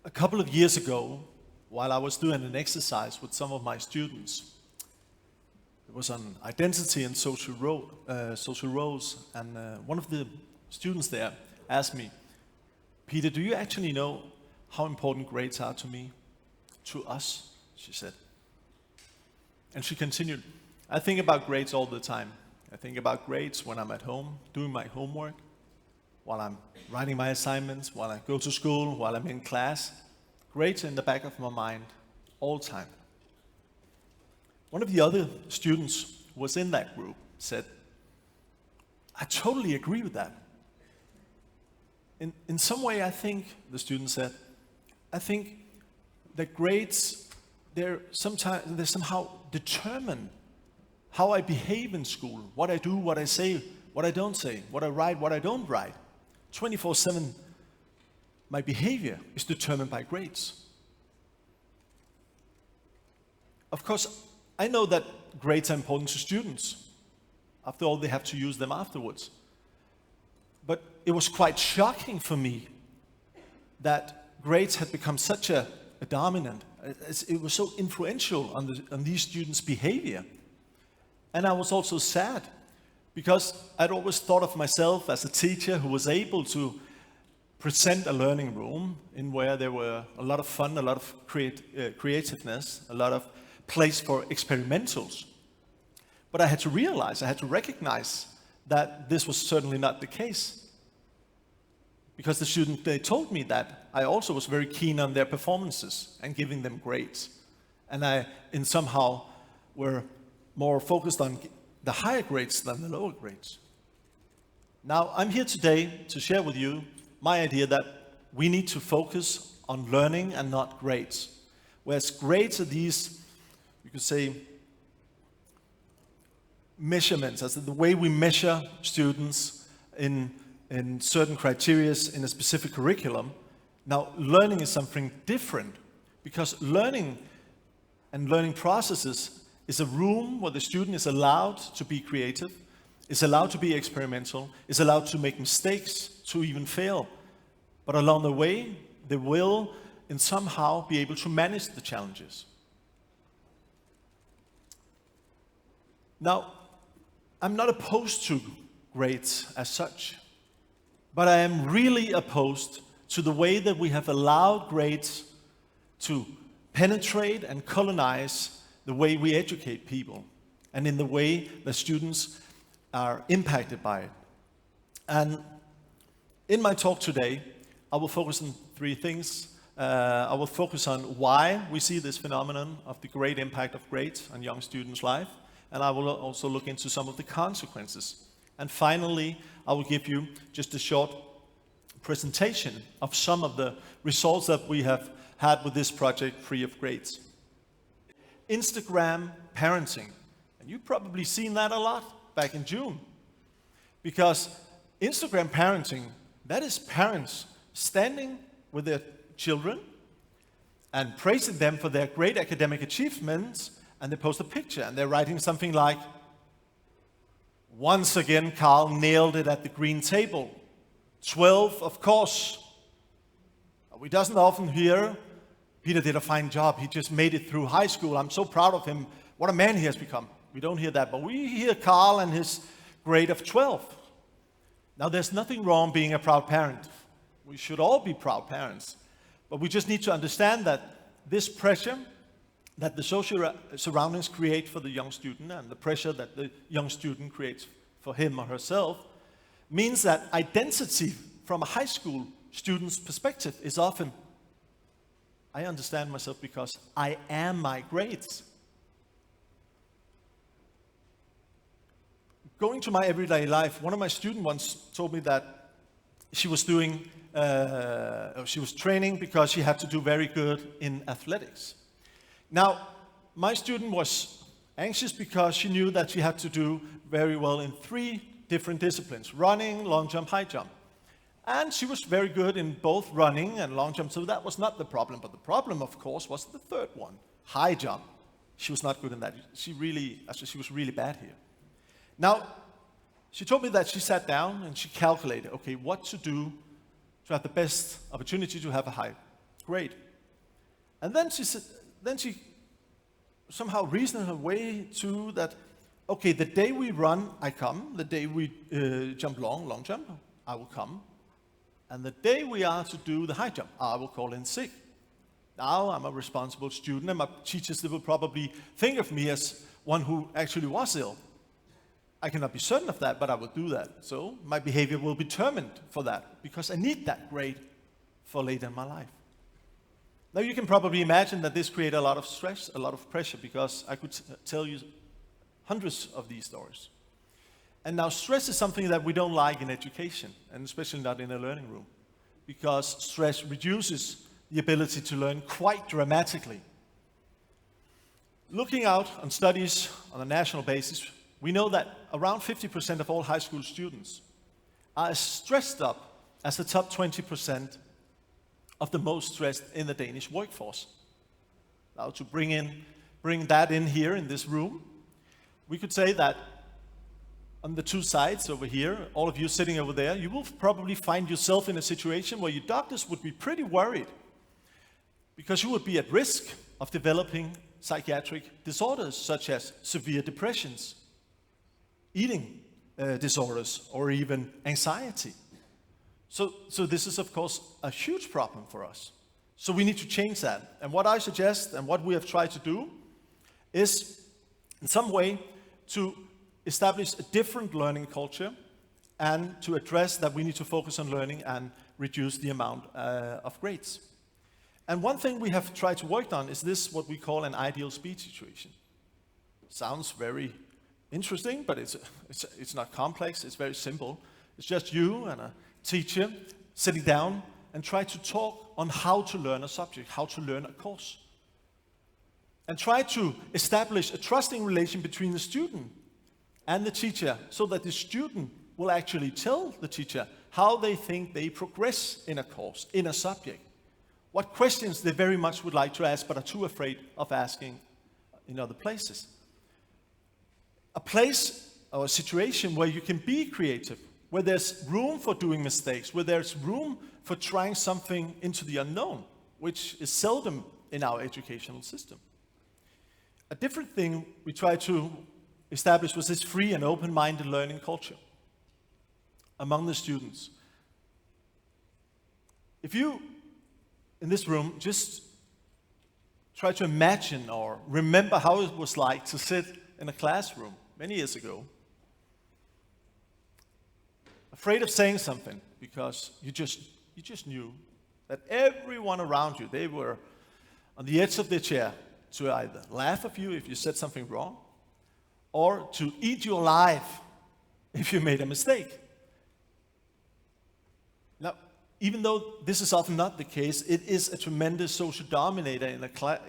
A couple of years ago, while I was doing an exercise with some of my students, it was on identity and social roles, and one of the students there asked me, "Peter, do you actually know how important grades are to me?" "To us," she said. And she continued, "I think about grades all the time. I think about grades when I'm at home, doing my homework, while I'm writing my assignments, while I go to school, while I'm in class. Grades are in the back of my mind all the time." One of the other students who was in that group said, "I totally agree with that. In some way, I think," the student said, "I think that grades, they somehow determine how I behave in school, what I do, what I say, what I don't say, what I write, what I don't write. 24/7, my behavior is determined by grades." Of course, I know that grades are important to students. After all, they have to use them afterwards. But it was quite shocking for me that grades had become such a dominant. It was so influential on these students' behavior. And I was also sad because I'd always thought of myself as a teacher who was able to present a learning room in where there were a lot of fun, a lot of creativeness, a lot of place for experimentals. But I had to recognize that this was certainly not the case. Because the students, they told me that I also was very keen on their performances and giving them grades. And I, in somehow, were more focused on the higher grades than the lower grades. Now, I'm here today to share with you my idea that we need to focus on learning and not grades. Whereas grades are these, you could say, measurements, as the way we measure students in certain criteria in a specific curriculum. Now, learning is something different, because learning and learning processes is a room where the student is allowed to be creative, is allowed to be experimental, is allowed to make mistakes, to even fail. But along the way, they will in somehow be able to manage the challenges. Now, I'm not opposed to grades as such, but I am really opposed to the way that we have allowed grades to penetrate and colonize the way we educate people, and in the way that students are impacted by it. And in my talk today, I will focus on three things. I will focus on why we see this phenomenon of the great impact of grades on young students' life, and I will also look into some of the consequences. And finally, I will give you just a short presentation of some of the results that we have had with this project, Free of Grades. Instagram parenting. And you've probably seen that a lot back in June. Because Instagram parenting, that is parents standing with their children and praising them for their great academic achievements, and they post a picture and they're writing something like, "Once again, Carl nailed it at the green table. 12, of course." We doesn't often hear, "Peter did a fine job. He just made it through high school. I'm so proud of him. What a man he has become." We don't hear that, but we hear Carl and his grade of 12. Now, there's nothing wrong being a proud parent. We should all be proud parents. But we just need to understand that this pressure that the social surroundings create for the young student, and the pressure that the young student creates for him or herself, means that identity from a high school student's perspective is often, "I understand myself because I am my grades." Going to my everyday life, one of my students once told me that she was training because she had to do very good in athletics. Now, my student was anxious because she knew that she had to do very well in 3 different disciplines: running, long jump, high jump. And she was very good in both running and long jump, so that was not the problem. But the problem, of course, was the third one, high jump. She was not good in that. She was really bad here. Now, she told me that she sat down and she calculated, okay, what to do to have the best opportunity to have a high Great. And then she somehow reasoned her way to that, okay, the day we run, I come. The day we jump long jump, I will come. And the day we are to do the high jump, I will call in sick. Now I'm a responsible student, and my teachers will probably think of me as one who actually was ill. I cannot be certain of that, but I will do that. So my behavior will be determined for that, because I need that grade for later in my life. Now you can probably imagine that this created a lot of stress, a lot of pressure, because I could tell you hundreds of these stories. And now stress is something that we don't like in education, and especially not in a learning room, because stress reduces the ability to learn quite dramatically. Looking out on studies on a national basis, we know that around 50% of all high school students are as stressed up as the top 20% of the most stressed in the Danish workforce. Now to bring that in here in this room, we could say that on the two sides over here, all of you sitting over there, you will probably find yourself in a situation where your doctors would be pretty worried, because you would be at risk of developing psychiatric disorders such as severe depressions, eating disorders, or even anxiety. So this is, of course, a huge problem for us. So we need to change that. And what I suggest, and what we have tried to do, is in some way to establish a different learning culture, and to address that we need to focus on learning and reduce the amount of grades. And one thing we have tried to work on is this, what we call an ideal speed situation. Sounds very interesting, but it's not complex, it's very simple. It's just you and a teacher sitting down and try to talk on how to learn a subject, how to learn a course. And try to establish a trusting relation between the student and the teacher, so that the student will actually tell the teacher how they think they progress in a course, in a subject. What questions they very much would like to ask but are too afraid of asking in other places. A place or a situation where you can be creative, where there's room for doing mistakes, where there's room for trying something into the unknown, which is seldom in our educational system. A different thing we tried to establish was this free and open-minded learning culture among the students. If you, in this room, just try to imagine or remember how it was like to sit in a classroom many years ago, afraid of saying something because you just knew that everyone around you, they were on the edge of their chair to either laugh at you if you said something wrong, or to eat you alive if you made a mistake. Now, even though this is often not the case, it is a tremendous social dominator in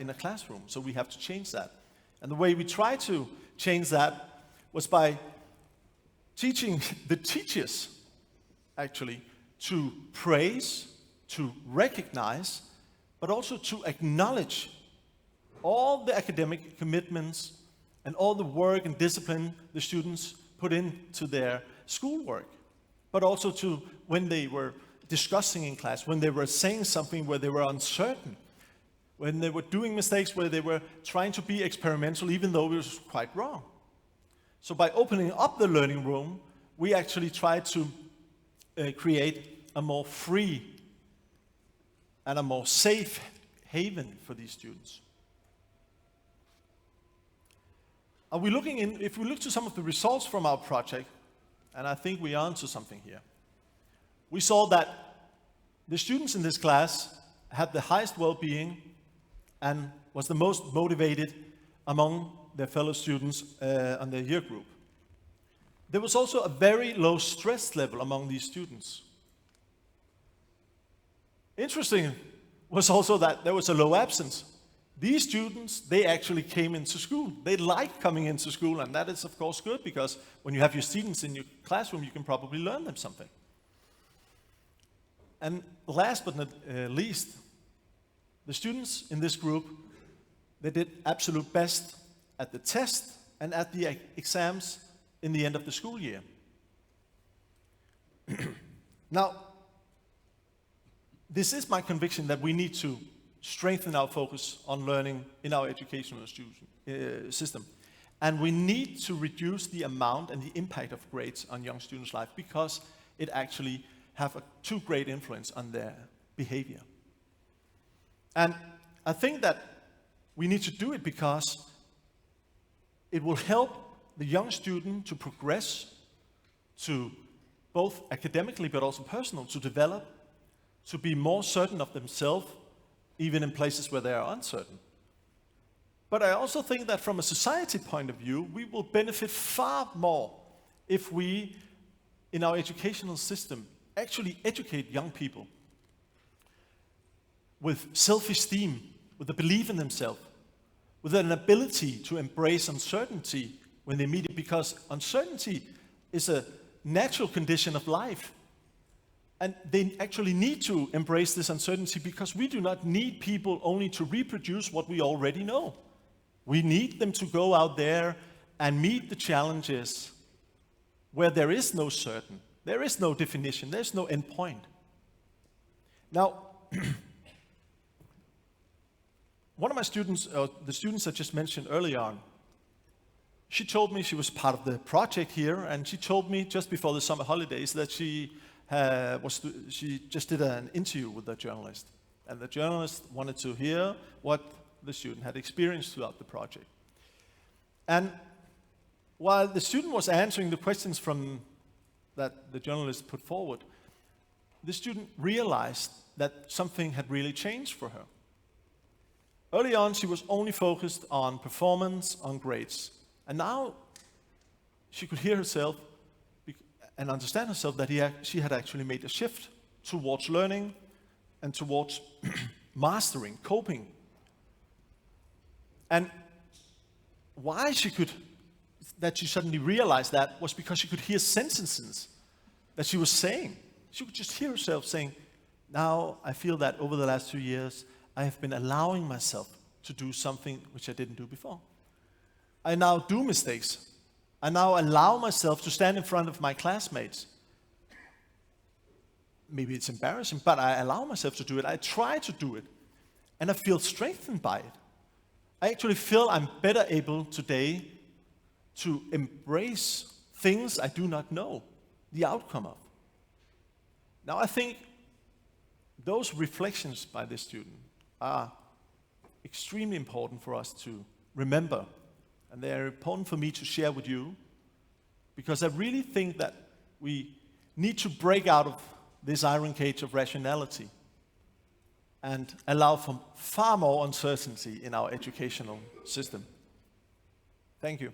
a classroom, so we have to change that. And the way we try to change that was by teaching the teachers, actually, to praise, to recognize, but also to acknowledge all the academic commitments and all the work and discipline the students put into their schoolwork, but also to when they were discussing in class, when they were saying something where they were uncertain, when they were doing mistakes where they were trying to be experimental even though it was quite wrong. So by opening up the learning room, we actually tried to create a more free and a more safe haven for these students. If we look to some of the results from our project, and I think we are onto something here, we saw that the students in this class had the highest well-being and was the most motivated among their fellow students on their year group. There was also a very low stress level among these students. Interesting was also that there was a low absence. These students, they actually came into school. They liked coming into school, and that is of course good, because when you have your students in your classroom, you can probably learn them something. And last but not least, the students in this group, they did absolute best at the test and at the exams in the end of the school year. Now, this is my conviction that we need to strengthen our focus on learning in our educational system. And we need to reduce the amount and the impact of grades on young students' life because it actually have a too great influence on their behavior. And I think that we need to do it because it will help the young student to progress, to both academically but also personal, to develop, to be more certain of themselves, even in places where they are uncertain. But I also think that from a society point of view, we will benefit far more if we, in our educational system, actually educate young people with self-esteem, with a belief in themselves, with an ability to embrace uncertainty when they meet it, because uncertainty is a natural condition of life. And they actually need to embrace this uncertainty because we do not need people only to reproduce what we already know. We need them to go out there and meet the challenges where there is no certain, there is no definition, there's no end point. Now, one of my students, the students I just mentioned earlier on, she told me she was part of the project here, and she told me just before the summer holidays that she just did an interview with a journalist. And the journalist wanted to hear what the student had experienced throughout the project. And while the student was answering the questions that the journalist put forward, the student realized that something had really changed for her. Early on, she was only focused on performance, on grades. And now she could hear herself and understand herself that she had actually made a shift towards learning and towards mastering, coping. And why she suddenly realized that was because she could hear sentences that she was saying. She could just hear herself saying, now I feel that over the last 2 years, I have been allowing myself to do something which I didn't do before. I now do mistakes. I now allow myself to stand in front of my classmates. Maybe it's embarrassing, but I allow myself to do it. I try to do it, and I feel strengthened by it. I actually feel I'm better able today to embrace things I do not know the outcome of. Now, I think those reflections by this student are extremely important for us to remember, and they are important for me to share with you, because I really think that we need to break out of this iron cage of rationality and allow for far more uncertainty in our educational system. Thank you.